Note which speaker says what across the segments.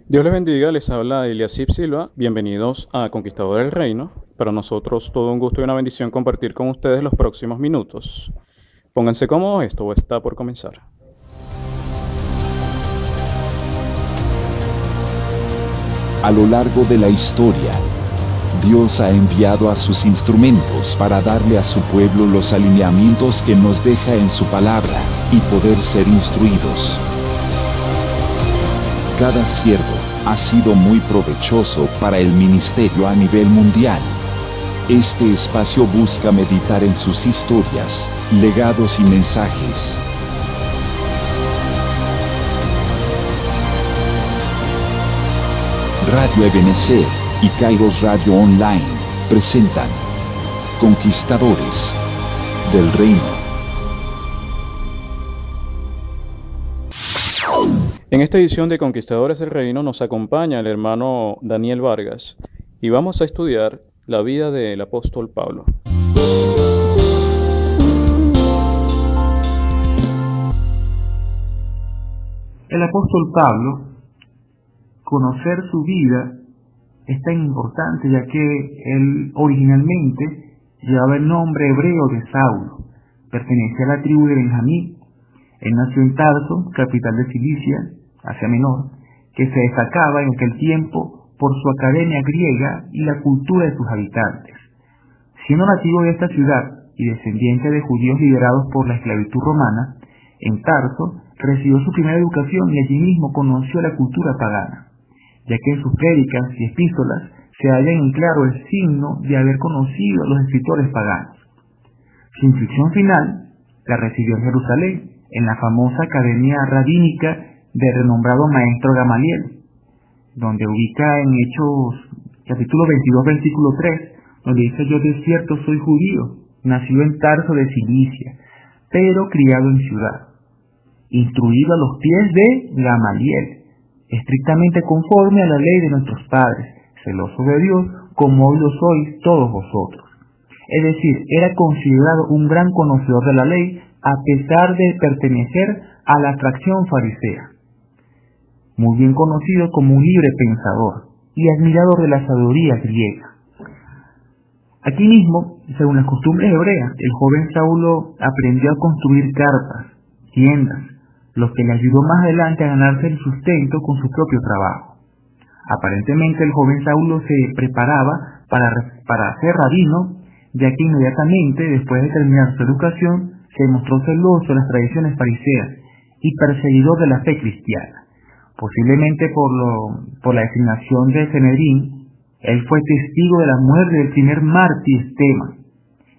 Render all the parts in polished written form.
Speaker 1: Dios les bendiga, les habla Eliasib Silva, bienvenidos a Conquistador del Reino. Para nosotros todo un gusto y una bendición compartir con ustedes los próximos minutos. Pónganse cómodos, esto está por comenzar.
Speaker 2: A lo largo de la historia, Dios ha enviado a sus instrumentos para darle a su pueblo los alineamientos que nos deja en su palabra y poder ser instruidos. Cada siervo ha sido muy provechoso para el ministerio a nivel mundial. Este espacio busca meditar en sus historias, legados y mensajes. Radio Ebenecer y Kairos Radio Online presentan Conquistadores del Reino.
Speaker 1: En esta edición de Conquistadores del Reino nos acompaña el hermano Daniel Vargas y vamos a estudiar la vida del apóstol Pablo.
Speaker 3: El apóstol Pablo, conocer su vida es tan importante ya que él originalmente llevaba el nombre hebreo de Saulo, pertenecía a la tribu de Benjamín. Él nació en Tarso, capital de Cilicia, Asia Menor, que se destacaba en aquel tiempo por su academia griega y la cultura de sus habitantes. Siendo nativo de esta ciudad y descendiente de judíos liberados por la esclavitud romana, en Tarso recibió su primera educación y allí mismo conoció la cultura pagana, ya que en sus prédicas y epístolas se halla en claro el signo de haber conocido a los escritores paganos. Su instrucción final la recibió en Jerusalén, en la famosa academia rabínica del renombrado maestro Gamaliel, donde ubica en Hechos capítulo 22 versículo 3, donde dice: yo de cierto soy judío, nacido en Tarso de Cilicia, pero criado en ciudad, instruido a los pies de Gamaliel, estrictamente conforme a la ley de nuestros padres, celoso de Dios, como hoy lo sois todos vosotros. Es decir, era considerado un gran conocedor de la ley, a pesar de pertenecer a la fracción farisea. Muy bien conocido como un libre pensador y admirador de la sabiduría griega. Aquí mismo, según las costumbres hebreas, el joven Saulo aprendió a construir carpas, tiendas, lo que le ayudó más adelante a ganarse el sustento con su propio trabajo. Aparentemente el joven Saulo se preparaba para ser rabino, ya que inmediatamente después de terminar su educación se mostró celoso de las tradiciones fariseas y perseguidor de la fe cristiana. Posiblemente por la designación de Sanedrín, él fue testigo de la muerte del primer mártir Esteban,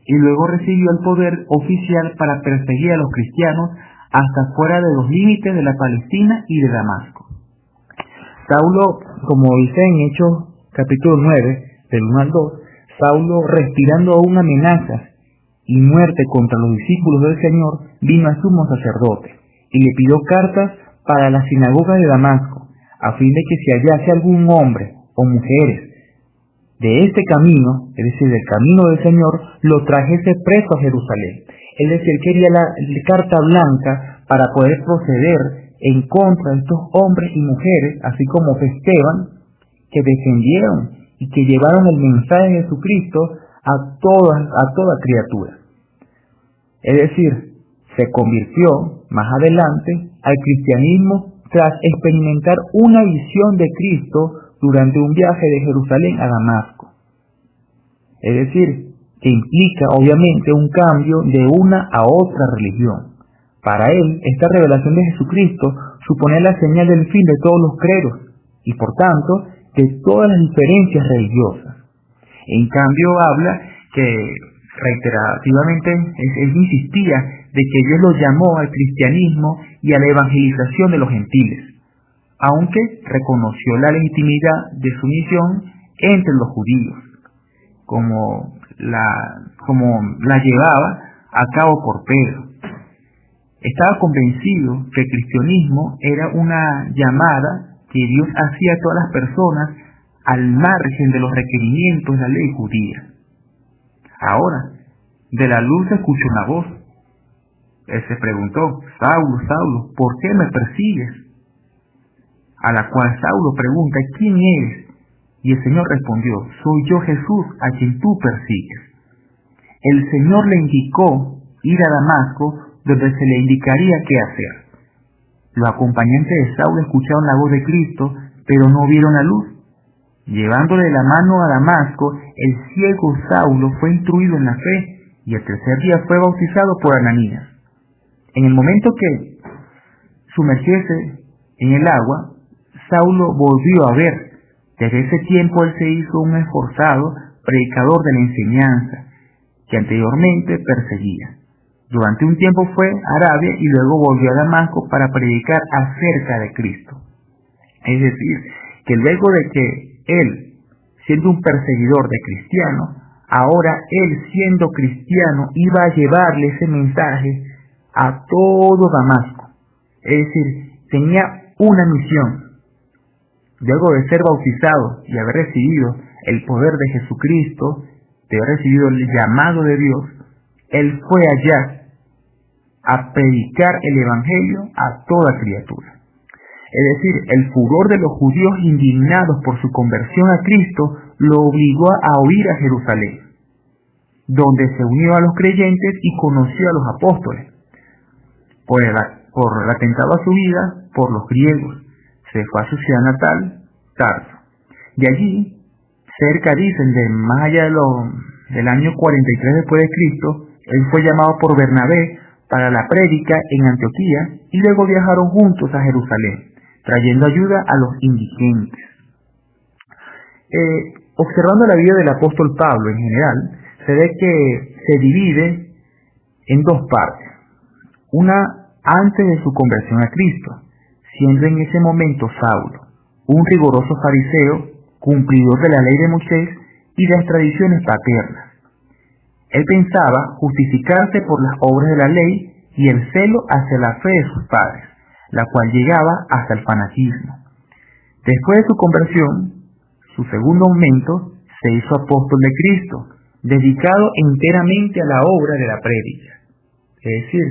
Speaker 3: y luego recibió el poder oficial para perseguir a los cristianos hasta fuera de los límites de la Palestina y de Damasco. Saulo, como dice en Hechos capítulo 9, del 1 al 2, Saulo, respirando aún amenazas y muerte contra los discípulos del Señor, vino al sumo sacerdote y le pidió cartas para la sinagoga de Damasco, a fin de que si hallase algún hombre o mujeres de este camino, es decir, del camino del Señor, lo trajese preso a Jerusalén. Es decir, él quería la carta blanca para poder proceder en contra de estos hombres y mujeres, así como fue Esteban, que defendieron y que llevaron el mensaje de Jesucristo a toda criatura. Es decir, se convirtió más adelante al cristianismo tras experimentar una visión de Cristo durante un viaje de Jerusalén a Damasco. Es decir, que implica obviamente un cambio de una a otra religión. Para él, esta revelación de Jesucristo supone la señal del fin de todos los credos y por tanto de todas las diferencias religiosas. En cambio habla que reiterativamente él insistía de que Dios los llamó al cristianismo y a la evangelización de los gentiles, aunque reconoció la legitimidad de su misión entre los judíos, como la llevaba a cabo por Pedro. Estaba convencido que el cristianismo era una llamada que Dios hacía a todas las personas al margen de los requerimientos de la ley judía. Ahora, de la luz se escuchó una voz. Él se preguntó: Saulo, Saulo, ¿por qué me persigues? a la cual Saulo pregunta: ¿quién eres? Y el Señor respondió: soy yo, Jesús, a quien tú persigues. El Señor le indicó ir a Damasco, donde se le indicaría qué hacer. Los acompañantes de Saulo escucharon la voz de Cristo, pero no vieron la luz. Llevándole la mano a Damasco, el ciego Saulo fue instruido en la fe, y el tercer día fue bautizado por Ananías. En el momento que sumergiese en el agua, Saulo volvió a ver. Desde ese tiempo él se hizo un esforzado predicador de la enseñanza que anteriormente perseguía. Durante un tiempo fue a Arabia y luego volvió a Damasco para predicar acerca de Cristo. Es decir, que luego de que él, siendo un perseguidor de cristianos, ahora él, siendo cristiano, iba a llevarle ese mensaje a todo Damasco. Es decir, tenía una misión. Luego de ser bautizado y haber recibido el poder de Jesucristo, de haber recibido el llamado de Dios, él fue allá a predicar el Evangelio a toda criatura. Es decir, el furor de los judíos indignados por su conversión a Cristo lo obligó a huir a Jerusalén, donde se unió a los creyentes y conoció a los apóstoles. Por el atentado a su vida por los griegos, se fue a su ciudad natal, Tarso. De allí, cerca, dicen, de más allá del año 43 después de Cristo, él fue llamado por Bernabé para la prédica en Antioquía, y luego viajaron juntos a Jerusalén, trayendo ayuda a los indigentes. Observando la vida del apóstol Pablo en general, se ve que se divide en dos partes. Una antes de su conversión a Cristo, siendo en ese momento Saulo un riguroso fariseo, cumplidor de la ley de Moisés y de las tradiciones paternas. Él pensaba justificarse por las obras de la ley y el celo hacia la fe de sus padres, la cual llegaba hasta el fanatismo. Después de su conversión, su segundo momento, se hizo apóstol de Cristo, dedicado enteramente a la obra de la prédica, es decir,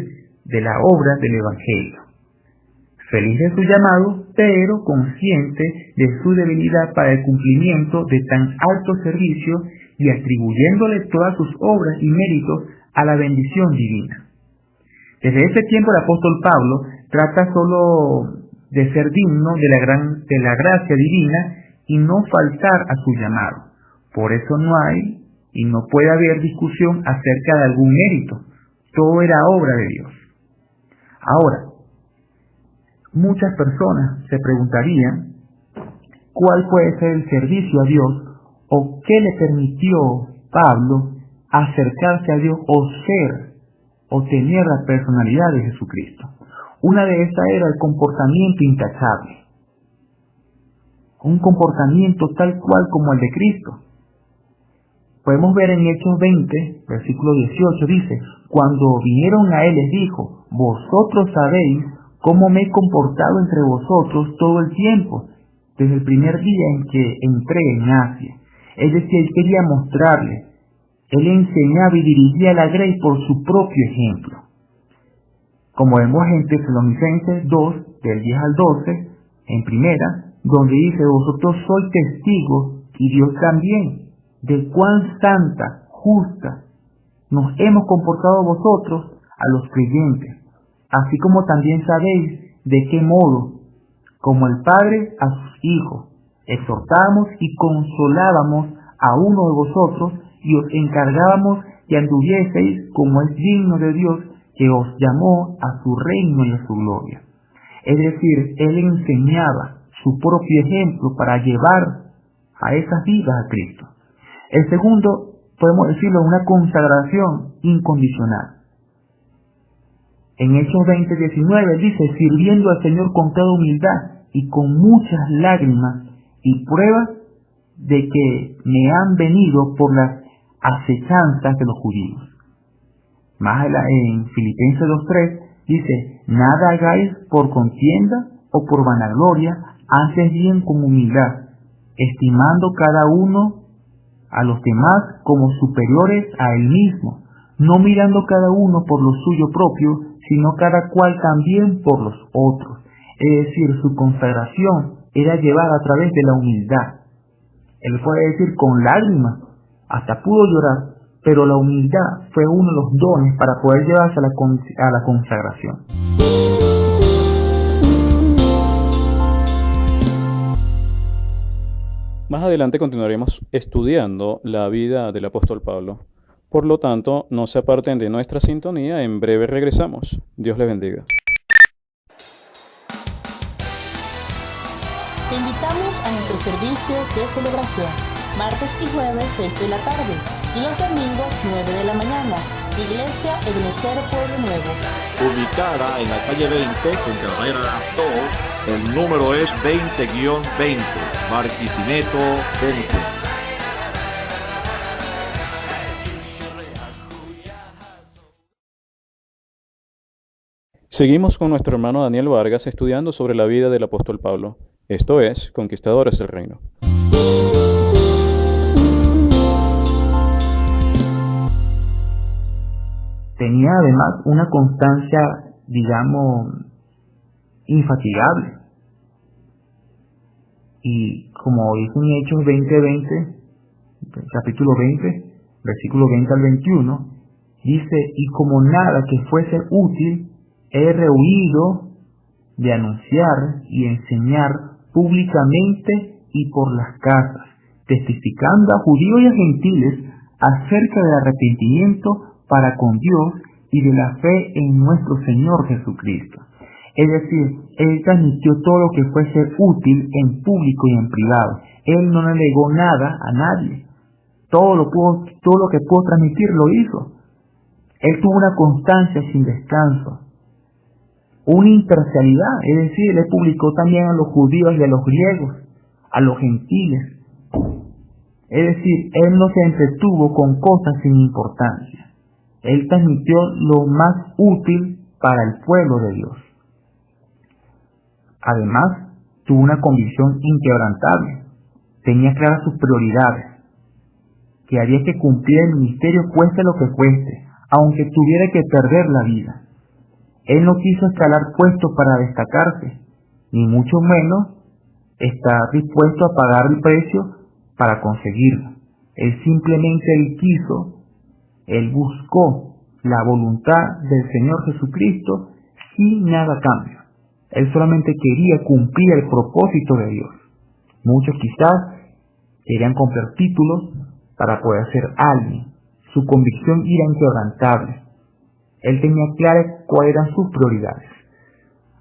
Speaker 3: de la obra del Evangelio. Feliz de su llamado, pero consciente de su debilidad para el cumplimiento de tan alto servicio y atribuyéndole todas sus obras y méritos a la bendición divina. Desde ese tiempo el apóstol Pablo trata solo de ser digno de la gracia divina y no faltar a su llamado. Por eso no hay y no puede haber discusión acerca de algún mérito. Todo era obra de Dios. Ahora, muchas personas se preguntarían cuál puede ser el servicio a Dios o qué le permitió Pablo acercarse a Dios o ser o tener la personalidad de Jesucristo. Una de esas era el comportamiento intachable, un comportamiento tal cual como el de Cristo. Podemos ver en Hechos 20, versículo 18, dice: cuando vinieron a él les dijo: vosotros sabéis cómo me he comportado entre vosotros todo el tiempo, desde el primer día en que entré en Asia. Es decir, él quería mostrarle, él enseñaba y dirigía la grey por su propio ejemplo. Como vemos en Tesalonicenses 2, del 10 al 12, en primera, donde dice: vosotros sois testigos, y Dios también, de cuán santa, justa, nos hemos comportado vosotros a los creyentes, así como también sabéis de qué modo, como el Padre a sus hijos, exhortábamos y consolábamos a uno de vosotros y os encargábamos que anduvieseis como es digno de Dios, que os llamó a su reino y a su gloria. Es decir, él enseñaba su propio ejemplo para llevar a esas vidas a Cristo. El segundo, podemos decirlo, una consagración incondicional. En Hechos 20:19 dice: sirviendo al Señor con toda humildad y con muchas lágrimas y pruebas de que me han venido por las acechanzas de los judíos. Más en Filipenses 2:3 dice: nada hagáis por contienda o por vanagloria, antes bien con humildad, estimando cada uno a los demás como superiores a él mismo, no mirando cada uno por lo suyo propio, sino cada cual también por los otros. Es decir, su consagración era llevada a través de la humildad. Él puede decir con lágrimas, hasta pudo llorar, pero la humildad fue uno de los dones para poder llevarse a la consagración.
Speaker 1: Más adelante continuaremos estudiando la vida del apóstol Pablo. Por lo tanto, no se aparten de nuestra sintonía, en breve regresamos. Dios les bendiga.
Speaker 4: Te invitamos a nuestros servicios de celebración, martes y jueves 6 de la tarde y los domingos 9 de la mañana. Iglesia Ebenecer Pueblo Nuevo.
Speaker 5: Ubicada en la calle 20 con carrera 2, el número es 20-20, Barquisimeto, Venezuela.
Speaker 1: Seguimos con nuestro hermano Daniel Vargas estudiando sobre la vida del apóstol Pablo. Esto es Conquistadores del Reino.
Speaker 3: Tenía además una constancia, digamos, infatigable. Y como dice en Hechos 20:20, capítulo 20, versículo 20 al 21, dice: y como nada que fuese útil, he rehuido de anunciar y enseñar públicamente y por las casas, testificando a judíos y a gentiles acerca del arrepentimiento para con Dios y de la fe en nuestro Señor Jesucristo. Es decir, él transmitió todo lo que fuese útil en público y en privado. Él no le negó nada a nadie. Todo lo que pudo transmitir lo hizo. Él tuvo una constancia sin descanso, una imparcialidad, es decir, él publicó también a los judíos y a los griegos, a los gentiles. Es decir, él no se entretuvo con cosas sin importancia. Él transmitió lo más útil para el pueblo de Dios. Además, tuvo una convicción inquebrantable. Tenía claras sus prioridades, que había que cumplir el ministerio cueste lo que cueste, aunque tuviera que perder la vida. Él no quiso escalar puestos para destacarse, ni mucho menos estar dispuesto a pagar el precio para conseguirlo. Él simplemente él buscó la voluntad del Señor Jesucristo sin nada a cambio. Él solamente quería cumplir el propósito de Dios. Muchos quizás querían comprar títulos para poder ser alguien. Su convicción era inquebrantable. Él tenía claras cuáles eran sus prioridades.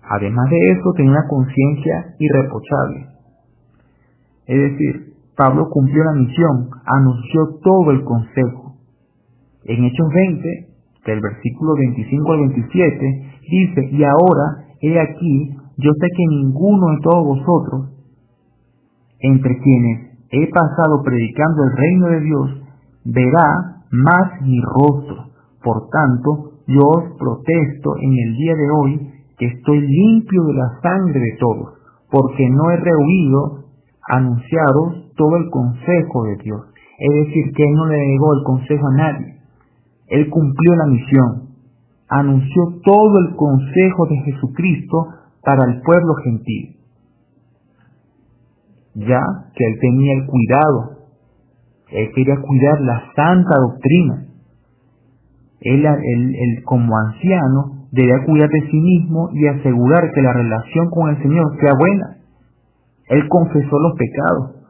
Speaker 3: Además de eso, tenía una conciencia irreprochable. Es decir, Pablo cumplió la misión, anunció todo el consejo. En Hechos 20, del versículo 25 al 27, dice: y ahora, he aquí, yo sé que ninguno de todos vosotros, entre quienes he pasado predicando el reino de Dios, verá más mi rostro. Por tanto, yo os protesto en el día de hoy que estoy limpio de la sangre de todos, porque no he rehuido anunciaros todo el consejo de Dios. Es decir, que él no le negó el consejo a nadie. Él cumplió la misión, anunció todo el consejo de Jesucristo para el pueblo gentil, ya que él tenía el cuidado, él quería cuidar la santa doctrina. Él como anciano debía cuidar de sí mismo y asegurar que la relación con el Señor sea buena. Él confesó los pecados,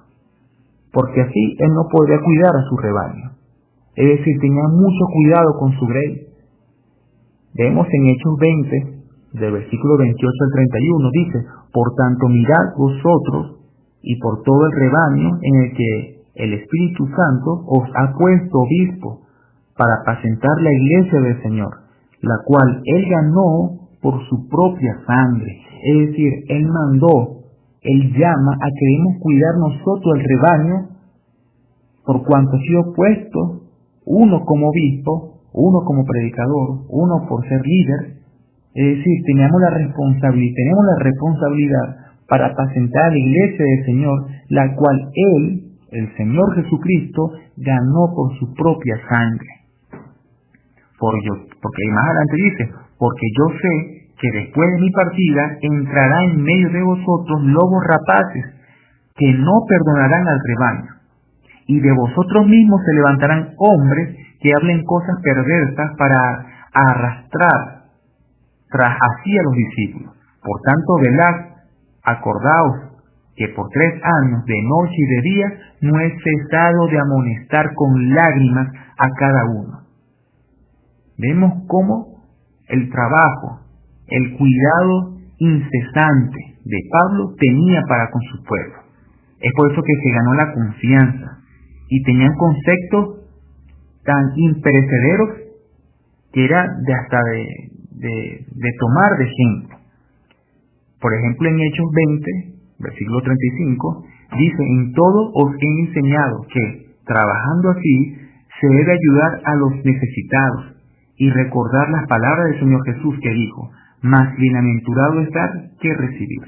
Speaker 3: porque así él no podría cuidar a su rebaño. Es decir, tenía mucho cuidado con su grey. Vemos en Hechos 20, del versículo 28 al 31, dice: por tanto, mirad vosotros y por todo el rebaño en el que el Espíritu Santo os ha puesto obispo, para apacentar la iglesia del Señor, la cual él ganó por su propia sangre. Es decir, él mandó, él llama a que debemos cuidar nosotros el rebaño, por cuanto ha sido puesto, uno como obispo, uno como predicador, uno por ser líder. Es decir, tenemos la responsabilidad para apacentar la iglesia del Señor, la cual él, el Señor Jesucristo, ganó por su propia sangre. Porque más adelante dice: porque yo sé que después de mi partida entrará en medio de vosotros lobos rapaces, que no perdonarán al rebaño. Y de vosotros mismos se levantarán hombres que hablen cosas perversas para arrastrar tras así a los discípulos. Por tanto, velad, acordaos que por 3 años, de noche y de día, no he cesado de amonestar con lágrimas a cada uno. Vemos cómo el trabajo, el cuidado incesante de Pablo tenía para con su pueblo. Es por eso que se ganó la confianza y tenían conceptos tan imperecederos que era de tomar de ejemplo. Por ejemplo, en Hechos 20, versículo 35, dice: en todo os he enseñado que, trabajando así, se debe ayudar a los necesitados y recordar las palabras del Señor Jesús, que dijo: más bienaventurado es dar que recibir.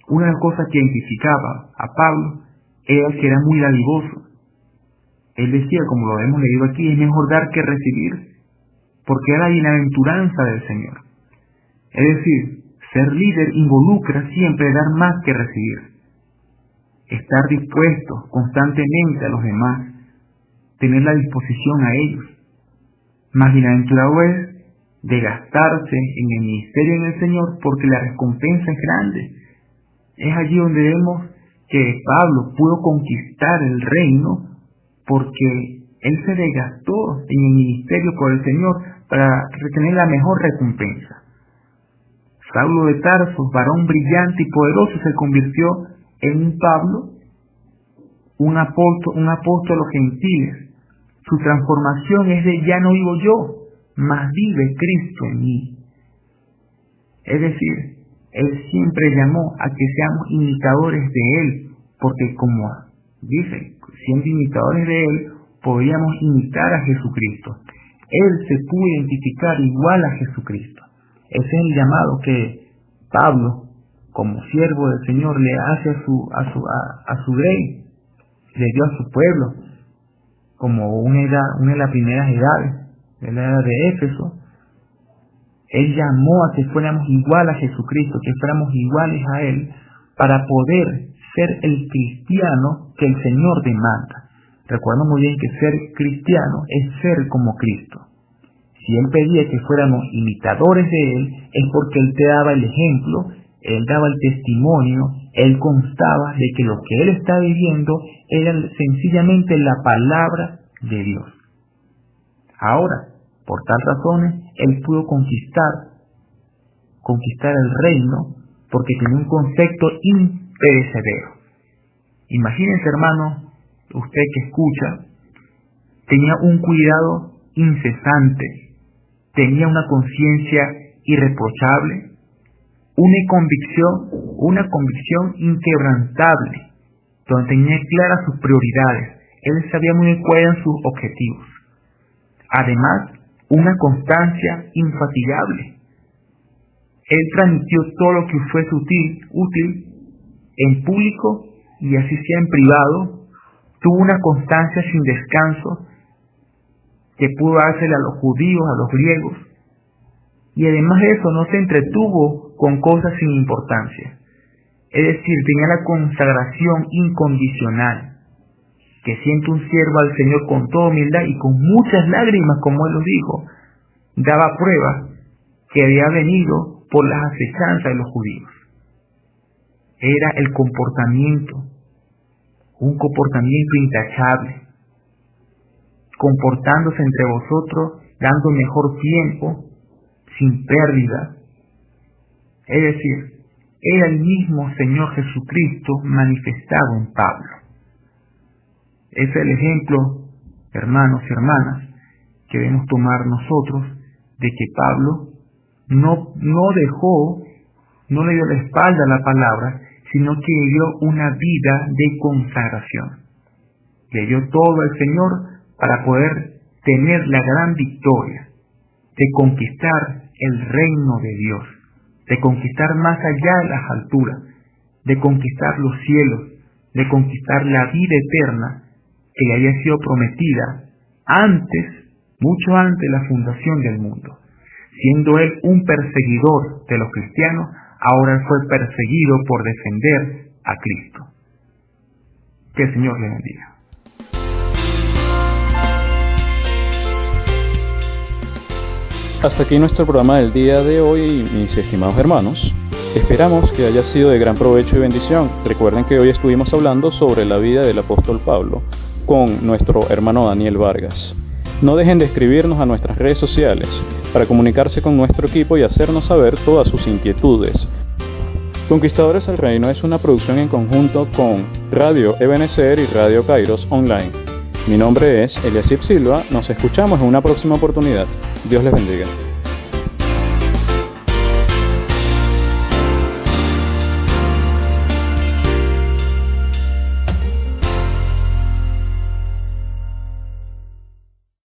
Speaker 3: Una de las cosas que identificaba a Pablo era que era muy dadivoso. Él decía, como lo hemos leído aquí, es mejor dar que recibir, porque era la bienaventuranza del Señor. Es decir, ser líder involucra siempre dar más que recibir. Estar dispuesto constantemente a los demás, tener la disposición a ellos. Más bienaventurado es de gastarse en el ministerio en el Señor, porque la recompensa es grande. Es allí donde vemos que Pablo pudo conquistar el reino, porque él se desgastó en el ministerio por el Señor para retener la mejor recompensa. Saulo de Tarso, varón brillante y poderoso, se convirtió en un Pablo, un apóstol a los gentiles. Su transformación es de: ya no vivo yo, mas vive Cristo en mí. Es decir, él siempre llamó a que seamos imitadores de él, porque como dice, siendo imitadores de él, podíamos imitar a Jesucristo. Él se pudo identificar igual a Jesucristo. Ese es el llamado que Pablo, como siervo del Señor, le hace a su rey, le dio a su pueblo, como una de las primeras edades, de la edad de Éfeso. Él llamó a que fuéramos igual a Jesucristo, que fuéramos iguales a Él, para poder ser el cristiano que el Señor demanda. Recuerda muy bien que ser cristiano es ser como Cristo. Si Él pedía que fuéramos imitadores de Él, es porque Él te daba el ejemplo, Él daba el testimonio, Él constaba de que lo que Él está viviendo era sencillamente la palabra de Dios. Ahora, por tal razones, Él pudo conquistar el reino, porque tenía un concepto imperecedero. Imagínense, hermano, usted que escucha, tenía un cuidado incesante, tenía una conciencia irreprochable, una convicción inquebrantable, donde tenía claras sus prioridades. Él sabía muy bien cuáles eran sus objetivos. Además, una constancia infatigable. Él transmitió todo lo que fuese útil en público y así sea en privado. Tuvo una constancia sin descanso que pudo dársela a los judíos, a los griegos. Y además de eso, no se entretuvo con cosas sin importancia. Es decir, tenía la consagración incondicional, que siente un siervo al Señor con toda humildad y con muchas lágrimas, como Él lo dijo. Daba prueba que había venido por las acechanzas de los judíos. Era el comportamiento, un comportamiento intachable, comportándose entre vosotros, dando mejor tiempo, sin pérdida. Es decir, era el mismo Señor Jesucristo manifestado en Pablo. Es el ejemplo, hermanos y hermanas, que debemos tomar nosotros de que Pablo no le dio la espalda a la palabra, sino que le dio una vida de consagración. Le dio todo al Señor para poder tener la gran victoria de conquistar el reino de Dios, de conquistar más allá de las alturas, de conquistar los cielos, de conquistar la vida eterna que le había sido prometida antes, mucho antes de la fundación del mundo. Siendo él un perseguidor de los cristianos, ahora él fue perseguido por defender a Cristo. Que el Señor le bendiga.
Speaker 1: Hasta aquí nuestro programa del día de hoy, mis estimados hermanos. Esperamos que haya sido de gran provecho y bendición. Recuerden que hoy estuvimos hablando sobre la vida del apóstol Pablo con nuestro hermano Daniel Vargas. No dejen de escribirnos a nuestras redes sociales para comunicarse con nuestro equipo y hacernos saber todas sus inquietudes. Conquistadores del Reino es una producción en conjunto con Radio Ebenecer y Radio Kairos Online. Mi nombre es Eliasib Silva. Nos escuchamos en una próxima oportunidad. Dios les bendiga.